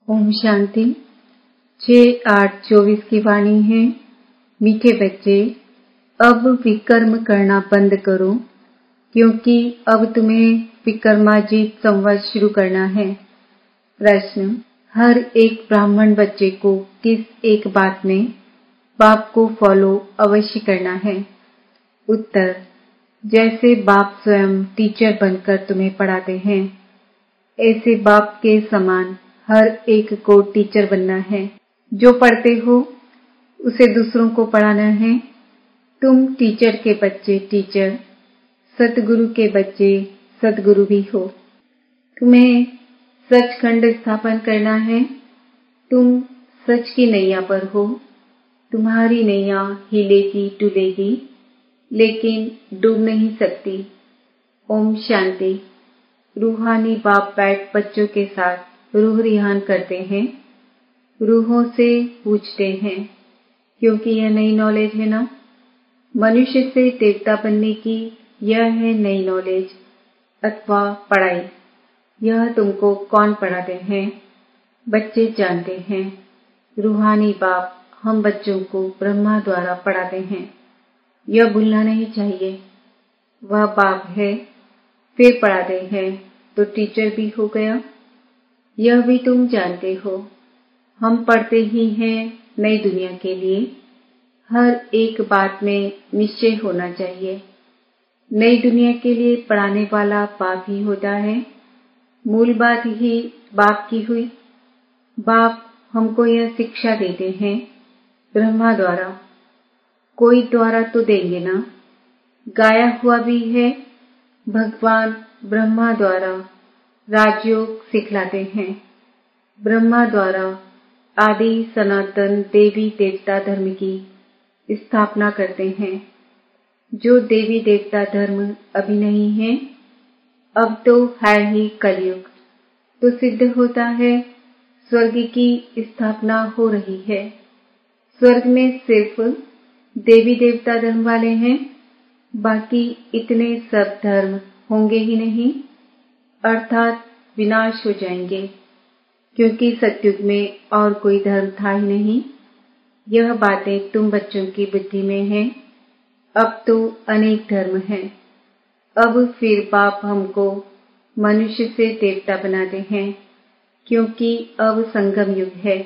ओम शांति। 6/8/24 की वाणी है। मीठे बच्चे, अब विकर्म करना बंद करो, क्योंकि अब तुम्हें विकर्माजीत संवत शुरू करना है। प्रश्न: हर एक ब्राह्मण बच्चे को किस एक बात में बाप को फॉलो अवश्य करना है? उत्तर: जैसे बाप स्वयं टीचर बनकर तुम्हें पढ़ाते हैं, ऐसे बाप के समान हर एक को टीचर बनना है। जो पढ़ते हो उसे दूसरों को पढ़ाना है। तुम टीचर के बच्चे टीचर, सतगुरु के बच्चे सतगुरु भी हो। तुम्हें सचखंड स्थापन करना है। तुम सच की नैया पर हो। तुम्हारी नैया हिलेगी डुलेगी, लेकिन डूब नहीं सकती। ओम शांति। रूहानी बाप बैठ बच्चों के साथ रूह रिहान करते हैं, रूहों से पूछते हैं, क्योंकि यह नई नॉलेज है ना। मनुष्य से देवता बनने की यह है नई नॉलेज अथवा पढ़ाई। यह तुमको कौन पढ़ाते हैं? बच्चे जानते हैं। रूहानी बाप हम बच्चों को ब्रह्मा द्वारा पढ़ाते हैं। यह भूलना नहीं चाहिए। वह बाप है, फिर पढ़ाते हैं तो टीचर भी हो गया। यह भी तुम जानते हो। हम पढ़ते ही हैं नई दुनिया के लिए। हर एक बात में निश्चय होना चाहिए। नई दुनिया के लिए पढ़ाने वाला बाप ही होता है। मूल बात ही बाप की हुई। बाप हमको यह शिक्षा देते हैं ब्रह्मा द्वारा। कोई द्वारा तो देंगे ना। गाया हुआ भी है, भगवान ब्रह्मा द्वारा राजयोग सिखलाते हैं। ब्रह्मा द्वारा आदि सनातन देवी देवता धर्म की स्थापना करते हैं। जो देवी देवता धर्म अभी नहीं है, अब तो है ही कलयुग, तो सिद्ध होता है स्वर्ग की स्थापना हो रही है। स्वर्ग में सिर्फ देवी देवता धर्म वाले हैं, बाकी इतने सब धर्म होंगे ही नहीं, अर्थात विनाश हो जाएंगे, क्योंकि सतयुग में और कोई धर्म था ही नहीं। यह बातें तुम बच्चों की बुद्धि में हैं। अब तो अनेक धर्म हैं। अब फिर बाप हमको मनुष्य से देवता बनाते हैं, क्योंकि अब संगम युग है।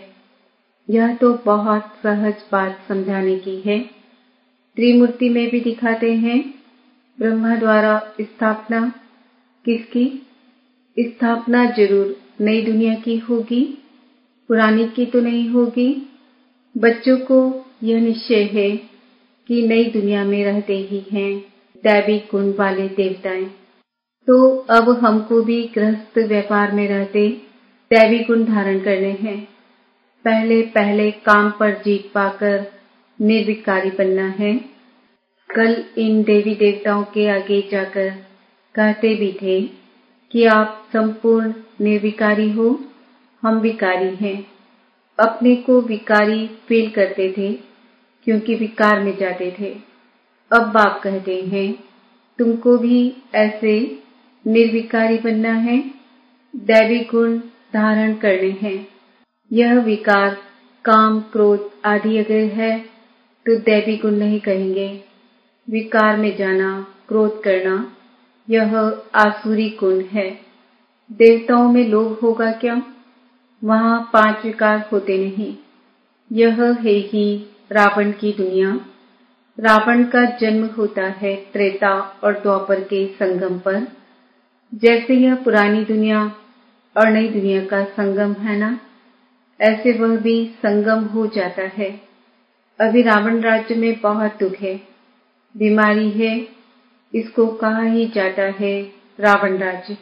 यह तो बहुत सहज बात समझाने की है। त्रिमूर्ति में भी दिखाते हैं। ब्रह्मा द्वारा स्थापना किसकी? स्थापना जरूर नई दुनिया की होगी, पुरानी की तो नहीं होगी। बच्चों को यह निश्चय है कि नई दुनिया में रहते ही हैं दैवी गुण वाले देवताएं। तो अब हमको भी गृहस्थ व्यापार में रहते दैवी गुण धारण करने हैं। पहले पहले काम पर जीत पाकर निर्विकारी बनना है। कल इन देवी देवताओं के आगे जाकर कहते भी थे कि आप संपूर्ण निर्विकारी हो, हम विकारी हैं। अपने को विकारी फील करते थे, क्योंकि विकार में जाते थे। अब बाप कहते हैं तुमको भी ऐसे निर्विकारी बनना है, दैवी गुण धारण करने हैं। यह विकार काम क्रोध आदि अगर है तो दैवी गुण नहीं कहेंगे। विकार में जाना, क्रोध करना, यह आसुरी गुण है। देवताओं में लोभ होगा क्या? वहां 5 विकार होते नहीं। यह है ही रावण की दुनिया। रावण का जन्म होता है त्रेता और द्वापर के संगम पर। जैसे यह पुरानी दुनिया और नई दुनिया का संगम है ना, ऐसे वह भी संगम हो जाता है। अभी रावण राज्य में बहुत दुख है, बीमारी है, इसको कहा ही जाता है रावण राज्य।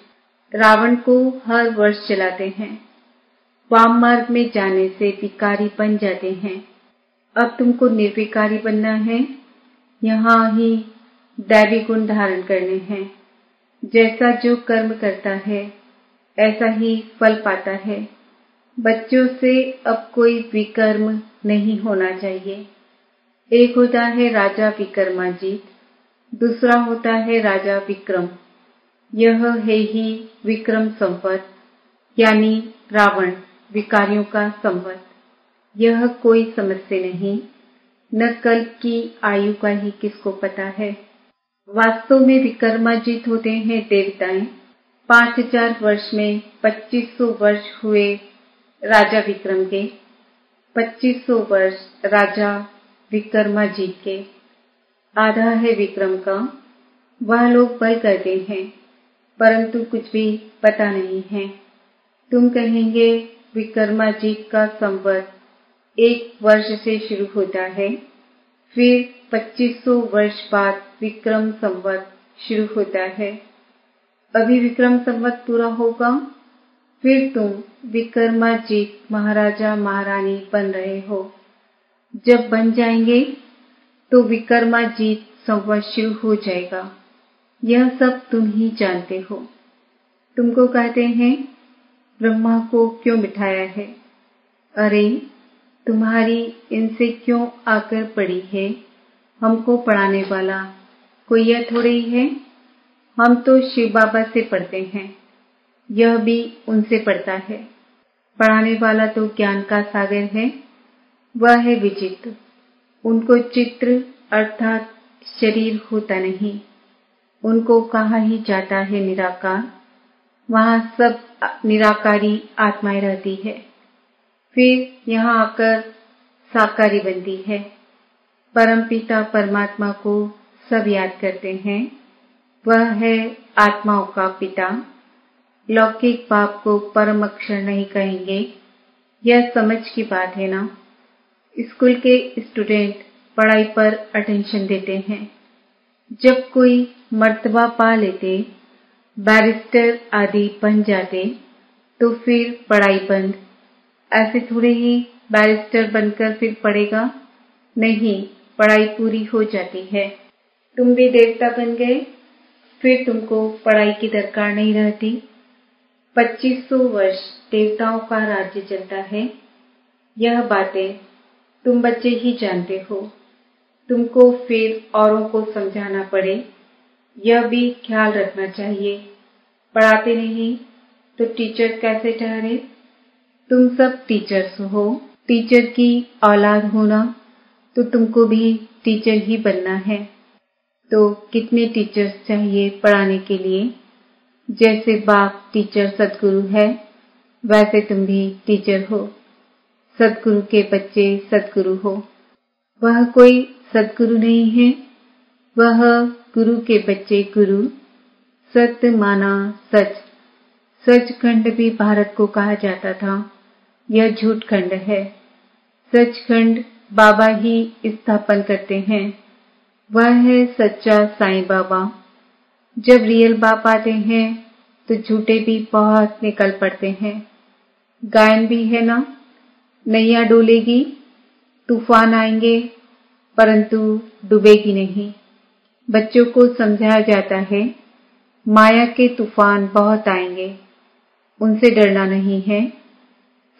रावण को हर वर्ष चलाते हैं। वाम मार्ग में जाने से विकारी बन जाते हैं। अब तुमको निर्विकारी बनना है। यहाँ ही दैवी गुण धारण करने हैं। जैसा जो कर्म करता है ऐसा ही फल पाता है। बच्चों से अब कोई विकर्म नहीं होना चाहिए। एक होता है राजा विक्रमाजीत, दूसरा होता है राजा विक्रम। यह है ही विक्रम संवत, यानी रावण विकारियों का संवत। यह कोई समस्या नहीं, न कल्प की आयु का ही किसको पता है। वास्तव में विक्रमाजीत होते हैं देवताएं। 5000 वर्ष में 2500 वर्ष हुए राजा विक्रम के, 2500 वर्ष राजा विक्रमाजीत के। आधा है विक्रम का। वह लोग बल करते हैं परंतु कुछ भी पता नहीं है। तुम कहेंगे विक्रमाजीत का संवत 1 वर्ष से शुरू होता है, फिर 2500 वर्ष बाद विक्रम संवत शुरू होता है। अभी विक्रम संवत पूरा होगा, फिर तुम विक्रमाजीत महाराजा महारानी बन रहे हो। जब बन जाएंगे तो विक्रमाजीत संवत शुरू हो जाएगा। यह सब तुम ही जानते हो। तुमको कहते हैं ब्रह्मा को क्यों बिठाया है? अरे तुम्हारी इनसे क्यों आकर पड़ी है? हमको पढ़ाने वाला कोई यह थोड़ी है। हम तो शिव बाबा से पढ़ते हैं, यह भी उनसे पढ़ता है। पढ़ाने वाला तो ज्ञान का सागर है, वह है विचित्र। उनको चित्र अर्थात शरीर होता नहीं। उनको कहा ही जाता है निराकार। वहां सब निराकारी आत्माएं रहती है, फिर यहाँ आकर साकारी बनती है। परमपिता परमात्मा को सब याद करते हैं। वह है आत्माओं का पिता। लौकिक बाप को परम अक्षर नहीं कहेंगे, यह समझ की बात है ना। स्कूल के स्टूडेंट पढ़ाई पर अटेंशन देते हैं। जब कोई मर्तबा पा लेते, बैरिस्टर आदि बन जाते, तो फिर पढ़ाई बंद। ऐसे थोड़े ही बैरिस्टर बनकर फिर पढ़ेगा, नहीं, पढ़ाई पूरी हो जाती है। तुम भी देवता बन गए, फिर तुमको पढ़ाई की दरकार नहीं रहती। 2500 वर्ष देवताओं का राज्य चलता है। यह बातें तुम बच्चे ही जानते हो। तुमको फिर औरों को समझाना पड़े, यह भी ख्याल रखना चाहिए। पढ़ाते नहीं तो टीचर कैसे ठहरे? तुम सब टीचर्स हो। टीचर की औलाद होना तो तुमको भी टीचर ही बनना है। तो कितने टीचर्स चाहिए पढ़ाने के लिए? जैसे बाप टीचर सदगुरु है, वैसे तुम भी टीचर हो। सदगुरु के बच्चे सदगुरु हो। वह कोई सदगुरु नहीं है, वह गुरु के बच्चे गुरु। सत्य माना सच। सचखंड भी भारत को कहा जाता था, यह झूठ खंड है। सचखंड बाबा ही स्थापन करते हैं। वह है सच्चा साईं बाबा। जब रियल बाप आते हैं तो झूठे भी बहुत निकल पड़ते हैं। गायन भी है ना, नैया डोलेगी, तूफान आएंगे, परंतु डूबेगी नहीं। बच्चों को समझाया जाता है माया के तूफान बहुत आएंगे, उनसे डरना नहीं है।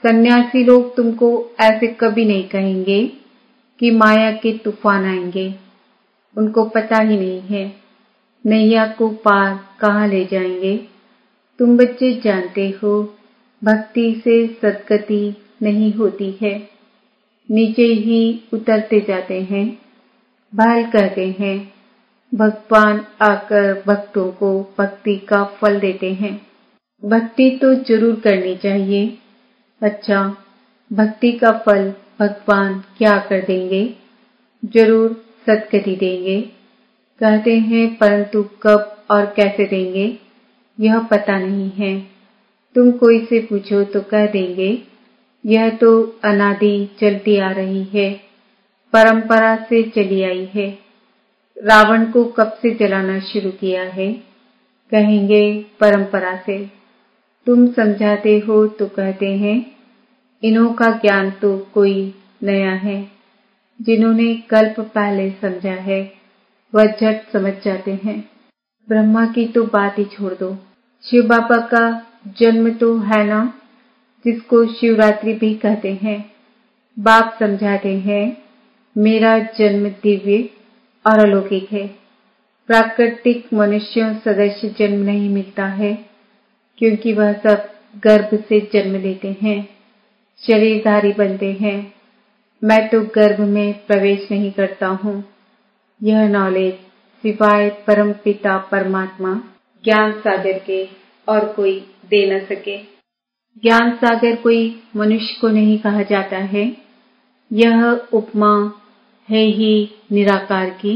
सन्यासी लोग तुमको ऐसे कभी नहीं कहेंगे कि माया के तूफान आएंगे। उनको पता ही नहीं है नैया को पार कहाँ ले जाएंगे। तुम बच्चे जानते हो भक्ति से सद्गति नहीं होती है, नीचे ही उतरते जाते हैं। बहल कहते हैं भगवान आकर भक्तों को भक्ति का फल देते हैं। भक्ति तो जरूर करनी चाहिए। अच्छा, भक्ति का फल भगवान क्या कर देंगे? जरूर सद्गति देंगे कहते हैं, परंतु कब और कैसे देंगे यह पता नहीं है। तुम कोई से पूछो तो कह देंगे यह तो अनादि चलती आ रही है, परंपरा से चली आई है। रावण को कब से जलाना शुरू किया है? कहेंगे परंपरा से। तुम समझाते हो तो कहते हैं इन्हों का ज्ञान तो कोई नया है। जिन्होंने कल्प पहले समझा है वह झट समझ जाते हैं। ब्रह्मा की तो बात ही छोड़ दो। शिव बाबा का जन्म तो है ना, जिसको शिवरात्रि भी कहते हैं। बाप समझाते हैं मेरा जन्म दिव्य और अलौकिक है। प्राकृतिक मनुष्यों सदस्य जन्म नहीं मिलता है, क्योंकि वह सब गर्भ से जन्म लेते हैं। शरीरधारी बनते हैं। मैं तो गर्भ में प्रवेश नहीं करता हूँ। यह नॉलेज सिवाय परम पिता परमात्मा ज्ञान सागर के और कोई दे न सके। ज्ञान सागर कोई मनुष्य को नहीं कहा जाता है। यह उपमा है ही निराकार की।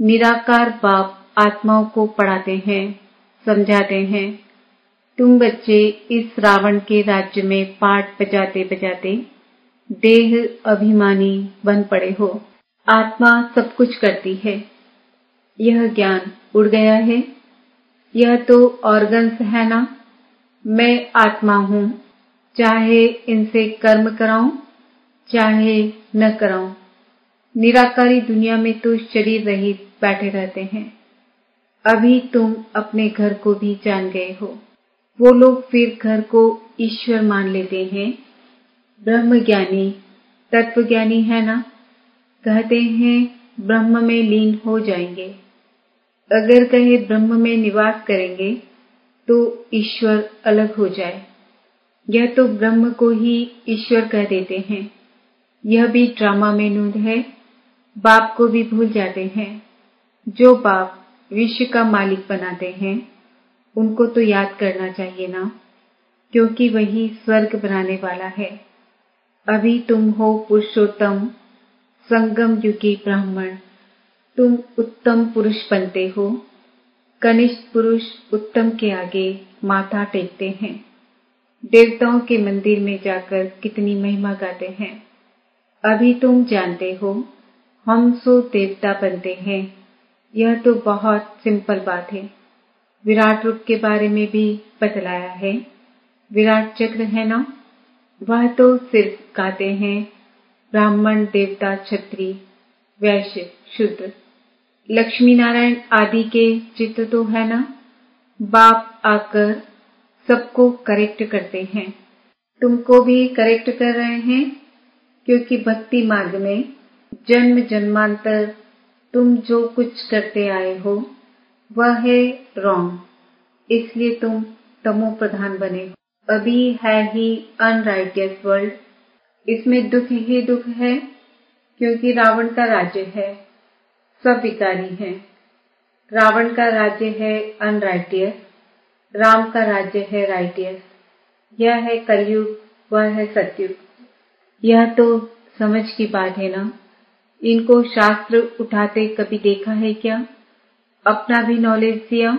निराकार बाप आत्माओं को पढ़ाते हैं, समझाते हैं। तुम बच्चे इस रावण के राज्य में पाठ बजाते बजाते देह अभिमानी बन पड़े हो। आत्मा सब कुछ करती है। यह ज्ञान उड़ गया है। यह तो ऑर्गन्स है ना। मैं आत्मा हूँ, चाहे इनसे कर्म कराऊं चाहे न कराऊं। निराकारी दुनिया में तो शरीर रहित बैठे रहते हैं। अभी तुम अपने घर को भी जान गए हो। वो लोग फिर घर को ईश्वर मान लेते हैं। ब्रह्मज्ञानी तत्वज्ञानी है ना, कहते हैं ब्रह्म में लीन हो जाएंगे। अगर कहे ब्रह्म में निवास करेंगे तो ईश्वर अलग हो जाए। यह तो ब्रह्म को ही ईश्वर कह देते हैं। यह भी ड्रामा में नूंद है। बाप को भी भूल जाते हैं। जो बाप विश्व का मालिक बनाते हैं उनको तो याद करना चाहिए ना, क्योंकि वही स्वर्ग बनाने वाला है। अभी तुम हो पुरुषोत्तम संगम युगी ब्राह्मण। तुम उत्तम पुरुष बनते हो। कनिष्ठ पुरुष उत्तम के आगे माथा टेकते हैं। देवताओं के मंदिर में जाकर कितनी महिमा गाते हैं। अभी तुम जानते हो हम सो देवता बनते हैं। यह तो बहुत सिंपल बात है। विराट रूप के बारे में भी बतलाया है। विराट चक्र है ना, वह तो सिर्फ गाते हैं ब्राह्मण देवता क्षत्रिय वैश्य शूद्र। लक्ष्मी नारायण आदि के चित्र तो है ना। बाप आकर सबको करेक्ट करते हैं। तुमको भी करेक्ट कर रहे हैं, क्योंकि भक्ति मार्ग में जन्म जन्मांतर तुम जो कुछ करते आए हो वह है रॉन्ग, इसलिए तुम तमो प्रधान बने हो। अभी है ही अनराइटियस वर्ल्ड। इसमें दुख ही दुख है, क्योंकि रावण का राज्य है, सब विकारी हैं। रावण का राज्य है अनराइटियस, राम का राज्य है राइटियस। यह है कलयुग, वह है सतयुग। यह तो समझ की बात है ना। इनको शास्त्र उठाते कभी देखा है क्या? अपना भी नॉलेज दिया,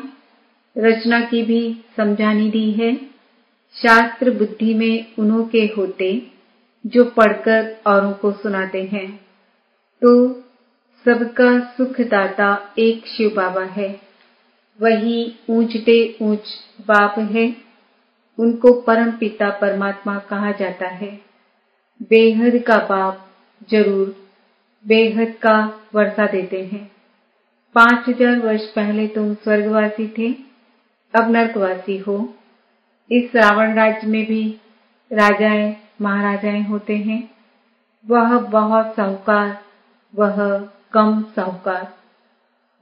रचना की भी समझानी दी है। शास्त्र बुद्धि में उन्हों के होते जो पढ़कर औरों को सुनाते हैं। तो सबका सुखदाता एक शिव बाबा है। वही ऊंचते ऊंच बाप है। उनको परम पिता परमात्मा कहा जाता है। बेहद का बाप जरूर बेहद का वर्षा देते हैं। 5000 वर्ष पहले तुम स्वर्गवासी थे, अब नरकवासी हो। इस रावण राज्य में भी राजाएं महाराजाएं होते हैं। वह बहुत साहूकार, वह कम साहूकार।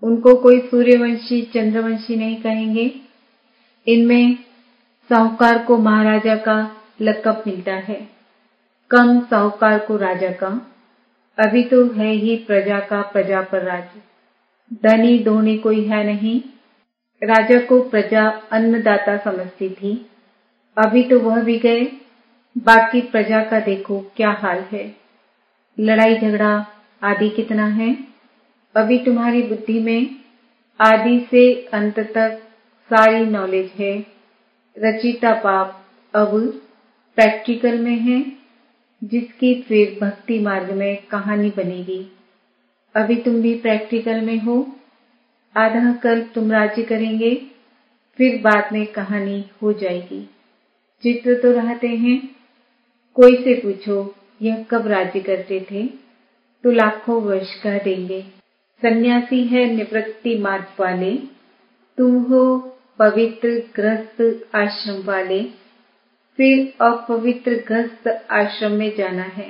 उनको कोई सूर्यवंशी चंद्रवंशी नहीं कहेंगे। इनमें साहूकार को महाराजा का लक़ब मिलता है, कम साहूकार को राजा का। अभी तो है ही प्रजा का प्रजा पर राज्य। धनी धोनी कोई है नहीं। राजा को प्रजा अन्नदाता समझती थी, अभी तो वह भी गए। बाकी प्रजा का देखो क्या हाल है। लड़ाई झगड़ा आदि कितना है। अभी तुम्हारी बुद्धि में आदि से अंत तक सारी नॉलेज है। रचिता पाप अब प्रैक्टिकल में है, जिसकी फिर भक्ति मार्ग में कहानी बनेगी। अभी तुम भी प्रैक्टिकल में हो। आधा कल्प तुम राज्य करेंगे, फिर बाद में कहानी हो जाएगी। चित्र तो रहते हैं। कोई से पूछो यह कब राज्य करते थे तो लाखों वर्ष कह देंगे। सन्यासी है निवृत्ति मार्ग वाले, तुम हो पवित्र गृहस्थ आश्रम वाले। फिर अपवित्र गृहस्थ आश्रम में जाना है।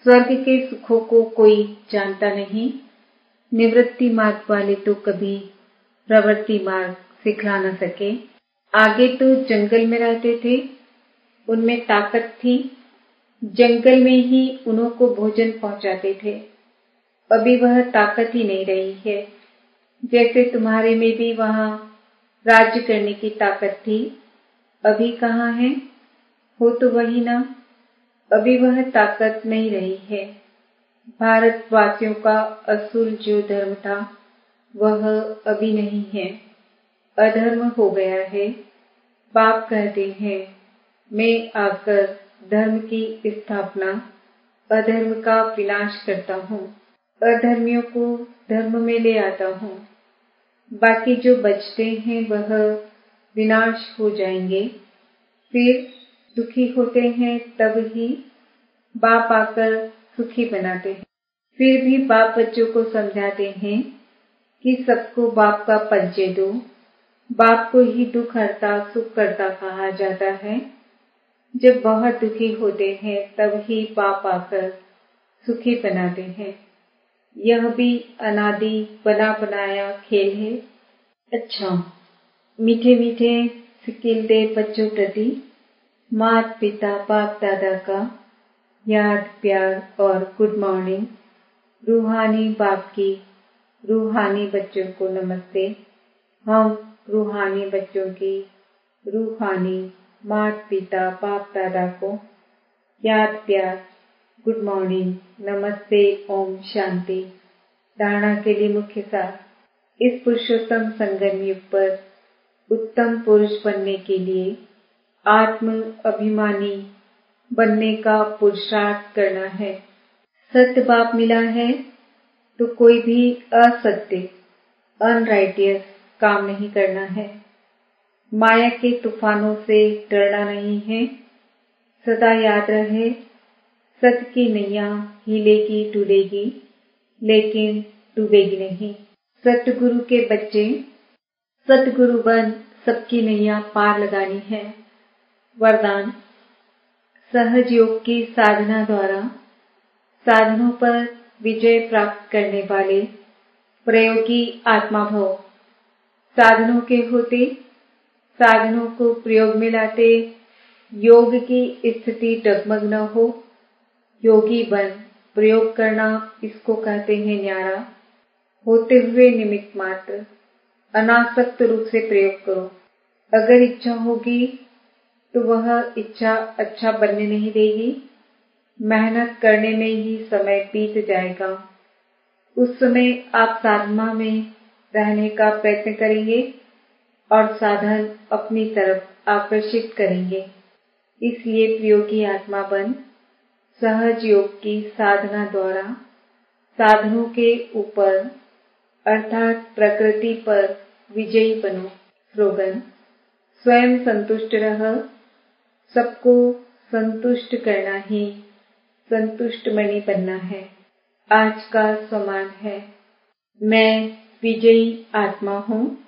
स्वर्ग के सुखों को कोई जानता नहीं। निवृत्ति मार्ग वाले तो कभी प्रवृत्ति मार्ग सिखला न सके। आगे तो जंगल में रहते थे, उनमें ताकत थी, जंगल में ही उन्हों को भोजन पहुंचाते थे। अभी वह ताकत ही नहीं रही है। जैसे तुम्हारे में भी वहां राज्य करने की ताकत थी, अभी कहाँ है? हो तो वही ना, अभी वह ताकत नहीं रही है। भारतवासियों का असूल जो धर्म था वह अभी नहीं है, अधर्म हो गया है। बाप कहते हैं, मैं आकर धर्म की स्थापना, अधर्म का विनाश करता हूँ, अधर्मियों को धर्म में ले आता हूँ। बाकी जो बचते हैं वह विनाश हो जाएंगे। फिर दुखी होते हैं तब ही बाप आकर सुखी बनाते हैं। फिर भी बाप बच्चों को समझाते हैं कि सबको बाप का परिचय दो। बाप को ही दुख हरता सुख करता कहा जाता है। जब बहुत दुखी होते हैं तब ही बाप आकर सुखी बनाते हैं। यह भी अनादि बना बनाया खेल है। अच्छा, मीठे मीठे सिकिलते बच्चों प्रति माता पिता बाप दादा का याद प्यार और गुड मॉर्निंग। रूहानी बाप की रूहानी बच्चों को नमस्ते। हम रूहानी बच्चों की रूहानी माता पिता बाप दादा को याद प्यार गुड मॉर्निंग नमस्ते ओम शांति। धारणा के लिए मुख्य सार। इस पुरुषोत्तम संगम युग पर उत्तम पुरुष बनने के लिए आत्म अभिमानी बनने का पुरुषार्थ करना है। सत्य बाप मिला है तो कोई भी असत्य अनराइटियस काम नहीं करना है। माया के तूफानों से डरना नहीं है। सदा याद रहे, सत्य की नैया हिलेगी डुलेगी लेकिन डूबेगी नहीं। सतगुरु के बच्चे सतगुरु बन सबकी नैया पार लगानी है। वरदान। सहज योग की साधना द्वारा साधनों पर विजय प्राप्त करने वाले प्रयोगी आत्मा भव। साधनों के होते साधनों को प्रयोग में लाते योग की स्थिति डगमग न हो। योगी बन प्रयोग करना, इसको कहते हैं न्यारा। होते हुए निमित्त मात्र अनासक्त रूप से प्रयोग करो। अगर इच्छा होगी तो वह इच्छा अच्छा बनने नहीं देगी। मेहनत करने में ही समय बीत जाएगा। उस समय आप साधना में रहने का प्रयत्न करेंगे और साधन अपनी तरफ आकर्षित करेंगे। इसलिए प्रयोगी आत्मा बन सहज योग की साधना द्वारा साधनों के ऊपर अर्थात प्रकृति पर विजयी बनो। स्लोगन। स्वयं संतुष्ट रह, सबको संतुष्ट करना ही संतुष्ट मणि बनना है। आज का सम्मान है, मैं विजयी आत्मा हूँ।